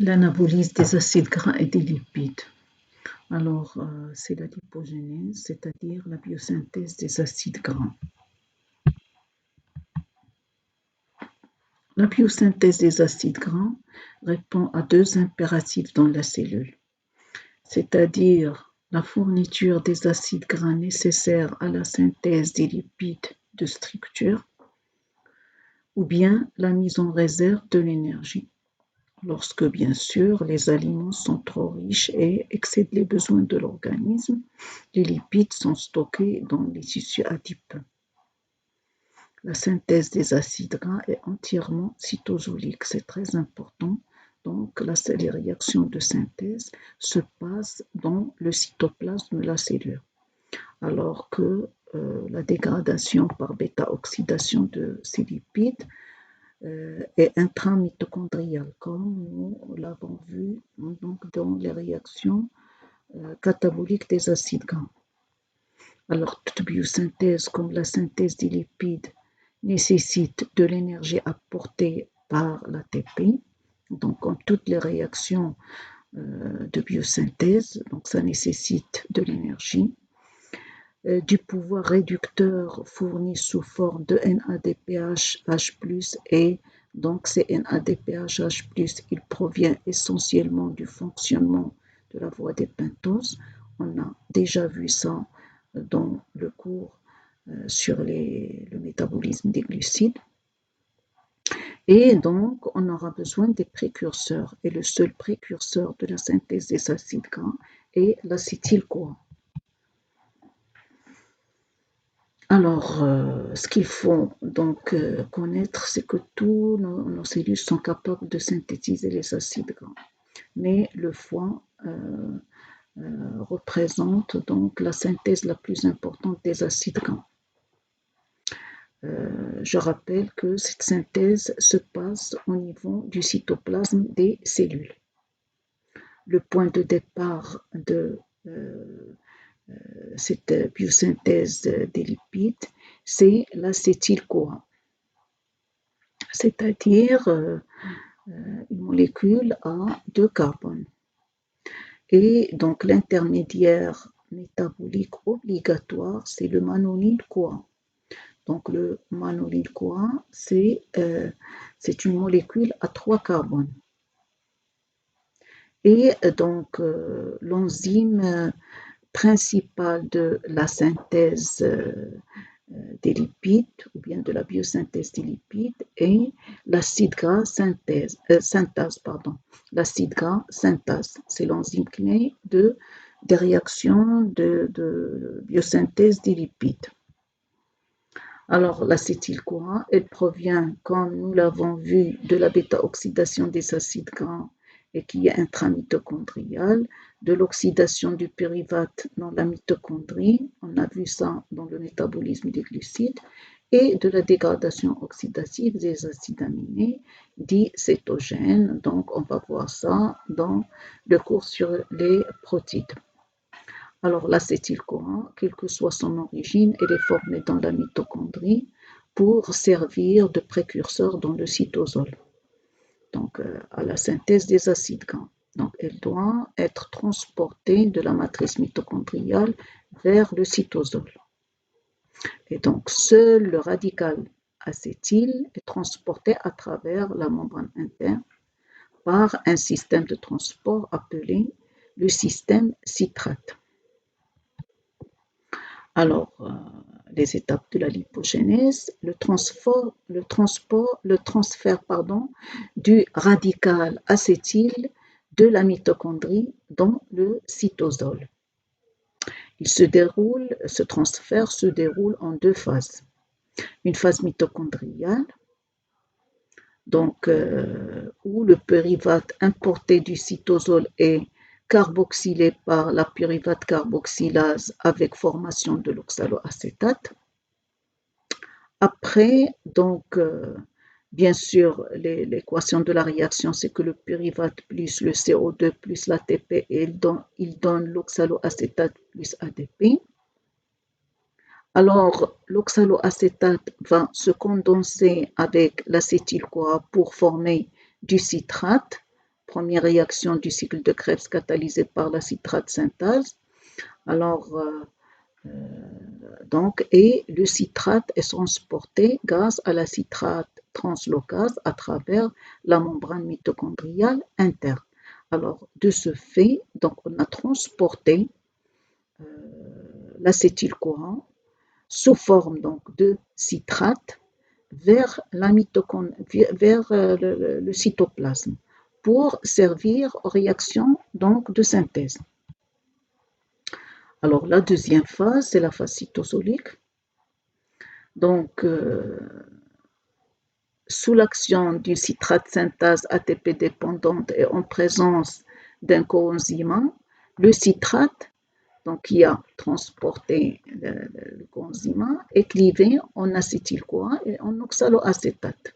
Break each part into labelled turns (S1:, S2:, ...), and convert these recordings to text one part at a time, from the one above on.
S1: L'anabolyse des acides gras et des lipides. Alors, c'est la lipogénèse, c'est-à-dire la biosynthèse des acides gras. La biosynthèse des acides gras répond à deux impératifs dans la cellule, c'est-à-dire la fourniture des acides gras nécessaires à la synthèse des lipides de structure, ou bien la mise en réserve de l'énergie, lorsque bien sûr les aliments sont trop riches et excèdent les besoins de l'organisme. Les lipides sont stockés dans les tissus adipeux. La synthèse des acides gras est entièrement cytosolique, c'est très important. Donc, les réactions de synthèse se passent dans le cytoplasme de la cellule, alors que la dégradation par bêta-oxydation de ces lipides est intramitochondriale, comme nous l'avons vu donc, dans les réactions cataboliques des acides gras. Alors, toute biosynthèse, comme la synthèse des lipides, nécessite de l'énergie apportée par l'ATP, donc comme toutes les réactions de biosynthèse, donc ça nécessite de l'énergie, du pouvoir réducteur fourni sous forme de NADPH H+, et donc ces NADPH H+, il provient essentiellement du fonctionnement de la voie des pentoses. On a déjà vu ça dans le cours sur le métabolisme des glucides. Et donc, on aura besoin des précurseurs. Et le seul précurseur de la synthèse des acides gras est l'acétyl-CoA. Alors, ce qu'il faut donc connaître, c'est que tous nos cellules sont capables de synthétiser les acides gras. Mais le foie représente donc la synthèse la plus importante des acides gras. Je rappelle que cette synthèse se passe au niveau du cytoplasme des cellules. Le point de départ de cette biosynthèse des lipides, c'est l'acétyl-CoA, c'est-à-dire une molécule à 2 carbones. Et donc l'intermédiaire métabolique obligatoire, c'est le manonyl-CoA. Donc le manonyl-CoA, c'est une molécule à 3 carbones. Et donc l'enzyme principale de la synthèse des lipides, ou bien de la biosynthèse des lipides, est l'acide gras synthase. L'acide gras synthase, c'est l'enzyme clé des réactions de biosynthèse des lipides. Alors, l'acétyl-CoA, elle provient, comme nous l'avons vu, de la bêta-oxydation des acides gras et qui est intramitochondriale, de l'oxydation du pyruvate dans la mitochondrie, on a vu ça dans le métabolisme des glucides, et de la dégradation oxydative des acides aminés, dits cétogènes. Donc, on va voir ça dans le cours sur les protides. Alors l'acétyl-CoA, quelle que soit son origine, elle est formée dans la mitochondrie pour servir de précurseur dans le cytosol, donc à la synthèse des acides gras. Donc elle doit être transportée de la matrice mitochondriale vers le cytosol. Et donc seul le radical acétyl est transporté à travers la membrane interne par un système de transport appelé le système citrate. Alors, les étapes de la lipogénèse, le transfert du radical acétyl de la mitochondrie dans le cytosol. Ce transfert se déroule en deux phases. Une phase mitochondriale, donc où le pyruvate importé du cytosol est carboxylé par la pyruvate carboxylase avec formation de l'oxaloacétate. Après, donc, bien sûr, l'équation de la réaction, c'est que le pyruvate plus le CO2 plus l'ATP, il donne l'oxaloacétate plus ADP. Alors, l'oxaloacétate va se condenser avec l'acétyl-CoA pour former du citrate, première réaction du cycle de Krebs catalysée par la citrate synthase. Alors, et le citrate est transporté grâce à la citrate translocase à travers la membrane mitochondriale interne. Alors, de ce fait, donc, on a transporté l'acétylcourant sous forme donc, de citrate vers le cytoplasme pour servir aux réactions donc, de synthèse. Alors, la deuxième phase, c'est la phase cytosolique. Donc, sous l'action du citrate synthase ATP dépendante et en présence d'un coenzyme, le citrate, donc qui a transporté le coenzyme, est clivé en acétyl-CoA et en oxaloacétate.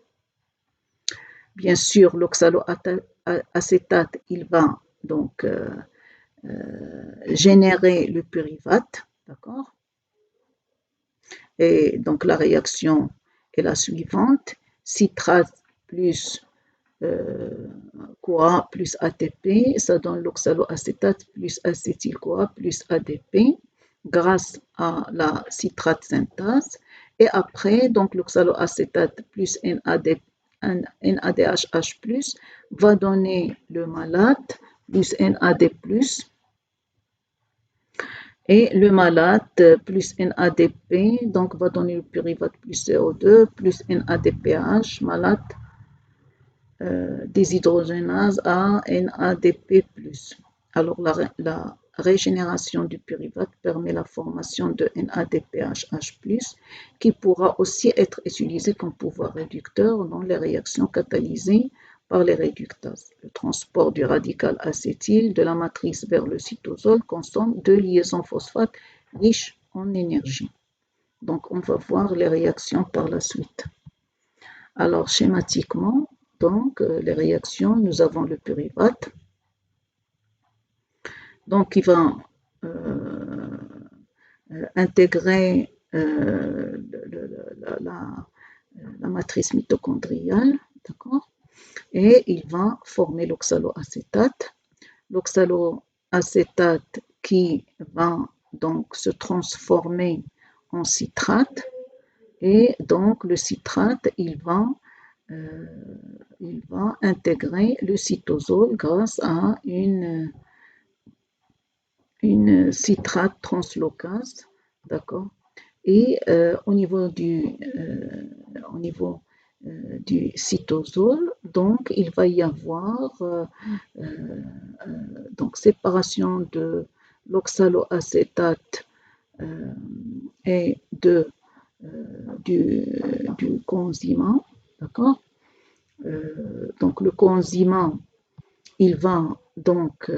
S1: Bien sûr, l'oxaloacétate, il va donc générer le pyruvate, d'accord? Et donc la réaction est la suivante, citrate plus CoA plus ATP, ça donne l'oxaloacétate plus acétyl-CoA plus ADP grâce à la citrate synthase. Et après, donc l'oxaloacétate plus NADHH+, va donner le malate plus NAD+, et le malate plus NADP, donc va donner le pyruvate plus CO2 plus NADPH, malate déshydrogénase à NADP+. Alors la régénération du pyruvate permet la formation de NADPHH+, qui pourra aussi être utilisé comme pouvoir réducteur dans les réactions catalysées par les réductases. Le transport du radical acétyl de la matrice vers le cytosol consomme deux liaisons phosphate riches en énergie. Donc on va voir les réactions par la suite. Alors schématiquement, donc les réactions, nous avons le pyruvate. Donc il va intégrer la matrice mitochondriale, d'accord? Et il va former l'oxaloacétate. L'oxaloacétate qui va donc se transformer en citrate. Et donc le citrate, il va intégrer le cytosol grâce à une citrate translocase, d'accord? Et au niveau du cytosol, donc il va y avoir donc séparation de l'oxaloacétate et du coenzyme, d'accord? Donc le coenzyme, il va donc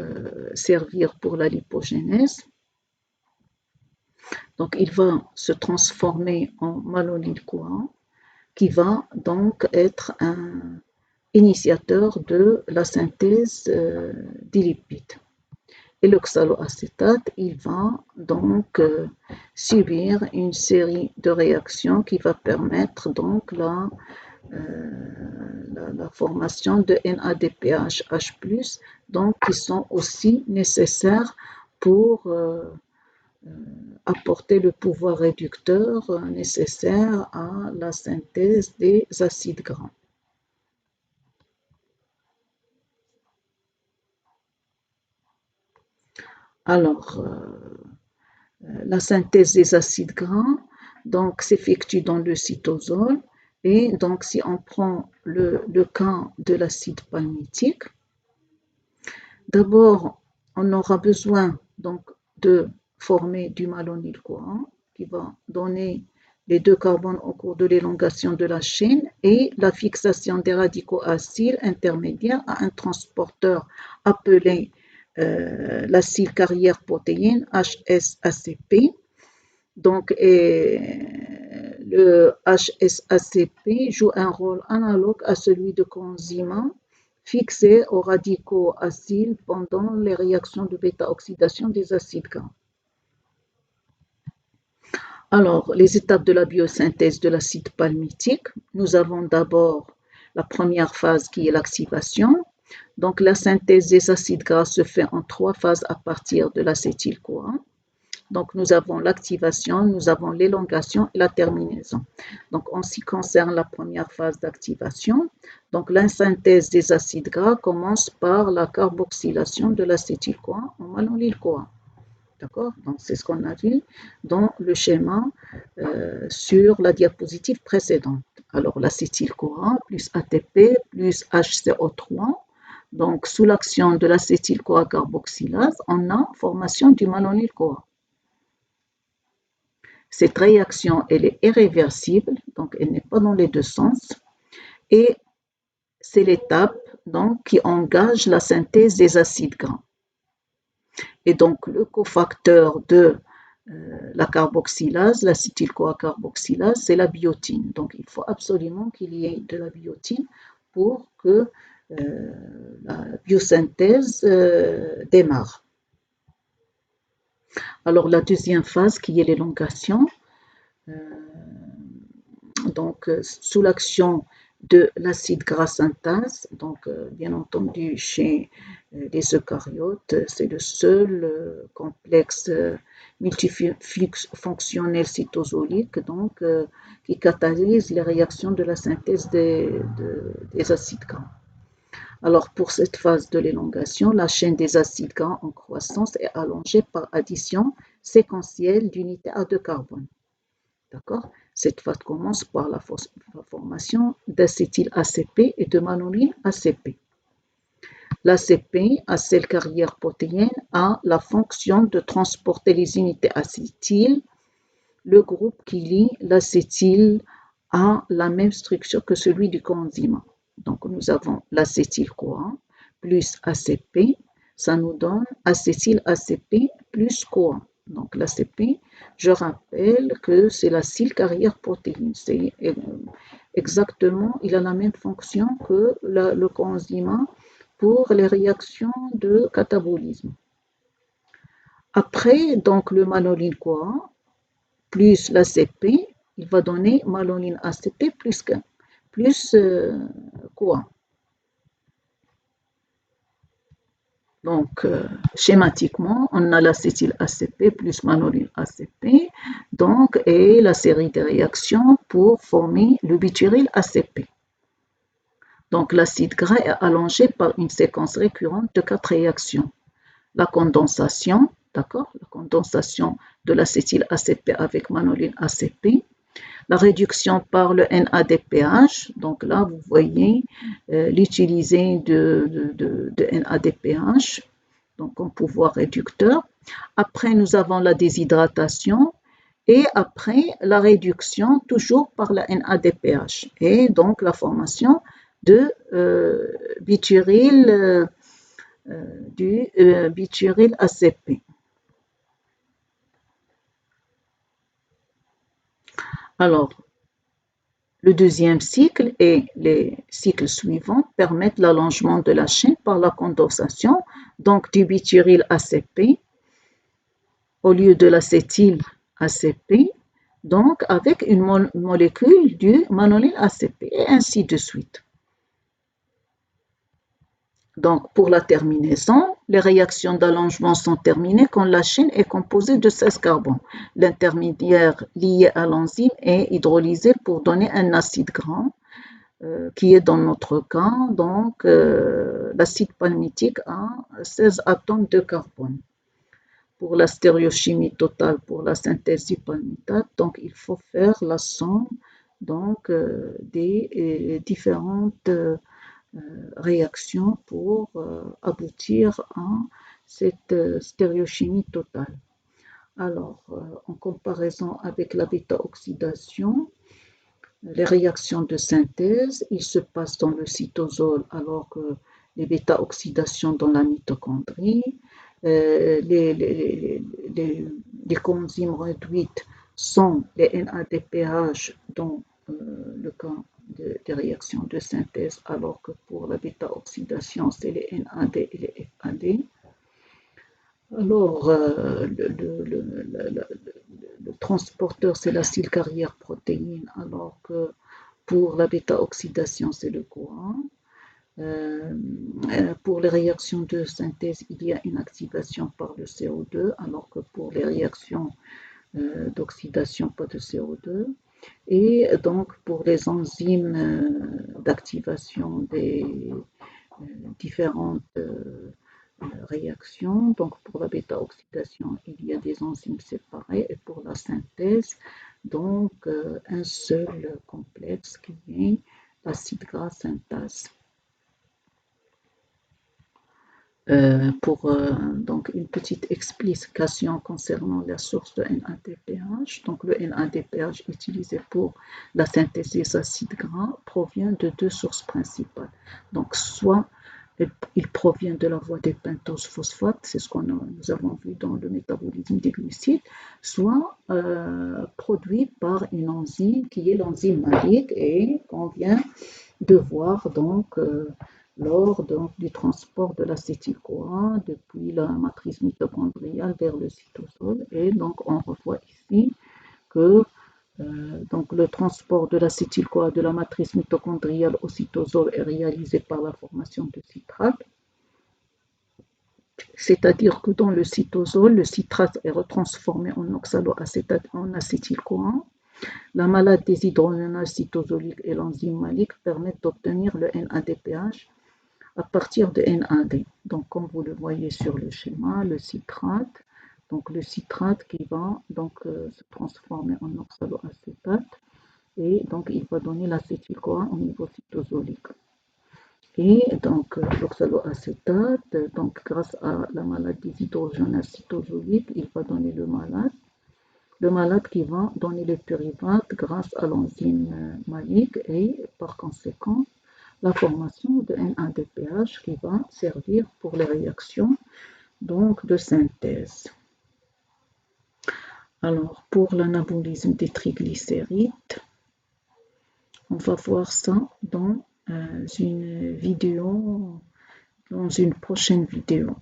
S1: servir pour la lipogénèse. Donc il va se transformer en malonyl-CoA qui va donc être un initiateur de la synthèse des lipides. Et l'oxaloacétate, il va donc subir une série de réactions qui va permettre donc la formation de NADPHH+, donc qui sont aussi nécessaires pour apporter le pouvoir réducteur nécessaire à la synthèse des acides gras. Alors, la synthèse des acides gras donc s'effectue dans le cytosol. Et donc, si on prend le cas de l'acide palmitique, d'abord, on aura besoin donc de former du malonyl-CoA qui va donner les deux carbones au cours de l'élongation de la chaîne et la fixation des radicaux acyles intermédiaires à un transporteur appelé l'acyle carrière protéine HSACP. Donc, le HSACP joue un rôle analogue à celui de coenzyme fixé aux radicaux acyles pendant les réactions de bêta-oxydation des acides gras. Alors, les étapes de la biosynthèse de l'acide palmitique, nous avons d'abord la première phase qui est l'activation. Donc, la synthèse des acides gras se fait en 3 phases à partir de l'acétyl-CoA. Donc, nous avons l'activation, nous avons l'élongation et la terminaison. Donc, en ce qui concerne la première phase d'activation, donc la synthèse des acides gras commence par la carboxylation de l'acétyl-CoA en malonyl-CoA. D'accord? Donc, c'est ce qu'on a vu dans le schéma sur la diapositive précédente. Alors, l'acétyl-CoA plus ATP plus HCO3. Donc, sous l'action de l'acétyl-CoA carboxylase, on a formation du malonyl-CoA. Cette réaction, elle est irréversible, donc elle n'est pas dans les deux sens. Et c'est l'étape donc, qui engage la synthèse des acides gras. Et donc, le cofacteur de la carboxylase, l'acétyl-CoA carboxylase, c'est la biotine. Donc, il faut absolument qu'il y ait de la biotine pour que la biosynthèse démarre. Alors, la deuxième phase, qui est l'élongation, donc sous l'action de l'acide gras synthase, donc bien entendu chez les eucaryotes, c'est le seul complexe multifonctionnel cytosolique donc, qui catalyse les réactions de la synthèse des acides gras. Alors pour cette phase de l'élongation, la chaîne des acides gras en croissance est allongée par addition séquentielle d'unités à 2 carbone. D'accord? Cette phase commence par la formation d'acétyl-ACP et de malonyl ACP. L'ACP, acétyl carrière protéine, a la fonction de transporter les unités acétyl. Le groupe qui lie l'acétyl a la même structure que celui du coenzyme. Donc nous avons l'acétyl-CoA plus ACP, ça nous donne acétyl-ACP plus CoA. Donc l'ACP, je rappelle que c'est l'acyle carrière protéine. C'est exactement, il a la même fonction que le coenzyme pour les réactions de catabolisme. Après, donc le malonyl-CoA plus l'ACP, il va donner malonyl ACP plus CoA. Donc, schématiquement, on a l'acétyl-ACP plus malonyl ACP, donc, et la série de réactions pour former le butyryl-ACP. Donc, l'acide gras est allongé par une séquence récurrente de 4 réactions. La condensation, d'accord, la condensation de l'acétyl-ACP avec malonyl ACP, la réduction par le NADPH, donc là vous voyez l'utilisé de NADPH, donc en pouvoir réducteur. Après nous avons la déshydratation et après la réduction toujours par la NADPH et donc la formation de butyryl ACP. Alors, le deuxième cycle et les cycles suivants permettent l'allongement de la chaîne par la condensation, donc du butyryl ACP au lieu de l'acétyl ACP, donc avec une molécule du malonyl ACP et ainsi de suite. Donc, pour la terminaison, les réactions d'allongement sont terminées quand la chaîne est composée de 16 carbones. L'intermédiaire lié à l'enzyme est hydrolysé pour donner un acide gras, qui est dans notre cas, donc l'acide palmitique a 16 atomes de carbone. Pour la stéréochimie totale, pour la synthèse du palmitate, donc il faut faire la somme donc, des différentes réaction pour aboutir à cette stéréochimie totale. Alors, en comparaison avec la bêta-oxydation, les réactions de synthèse, il se passe dans le cytosol alors que les bêta-oxydations dans la mitochondrie, les coenzymes réduites sont les NADPH dans le cas des réactions de synthèse, alors que pour la bêta-oxydation, c'est les NAD et les FAD. Alors, le transporteur, c'est l'acyle carrière protéine, alors que pour la bêta-oxydation, c'est le CoA. Pour les réactions de synthèse, il y a une activation par le CO2, alors que pour les réactions d'oxydation, pas de CO2. Et donc, pour les enzymes d'activation des différentes réactions, donc pour la bêta-oxydation, il y a des enzymes séparées, et pour la synthèse, donc un seul complexe qui est l'acide gras synthase. Pour donc une petite explication concernant la source de NADPH. Donc le NADPH utilisé pour la synthèse des acides gras provient de deux sources principales. Donc soit il provient de la voie des pentoses phosphates, c'est ce que nous avons vu dans le métabolisme des glucides, soit produit par une enzyme qui est l'enzyme malique et qu'on vient de voir donc lors du transport de l'acétyl-CoA depuis la matrice mitochondriale vers le cytosol. Et donc on revoit ici que donc le transport de l'acétyl-CoA de la matrice mitochondriale au cytosol est réalisé par la formation de citrate. C'est-à-dire que dans le cytosol, le citrate est retransformé en oxaloacétate en acétyl-CoA. La malade déshydrogénase cytosolique et l'enzyme malique permettent d'obtenir le NADPH à partir de NAD. Donc, comme vous le voyez sur le schéma, le citrate qui va donc se transformer en oxaloacétate et donc il va donner l'acétyl-CoA au niveau cytosolique. Et donc l'oxaloacétate, donc grâce à la malade déshydrogénase cytosolique, il va donner le malade qui va donner le pyruvate grâce à l'enzyme malique et par conséquent la formation de NADPH qui va servir pour les réactions donc de synthèse. Alors pour l'anabolisme des triglycérides, on va voir ça dans une vidéo, dans une prochaine vidéo.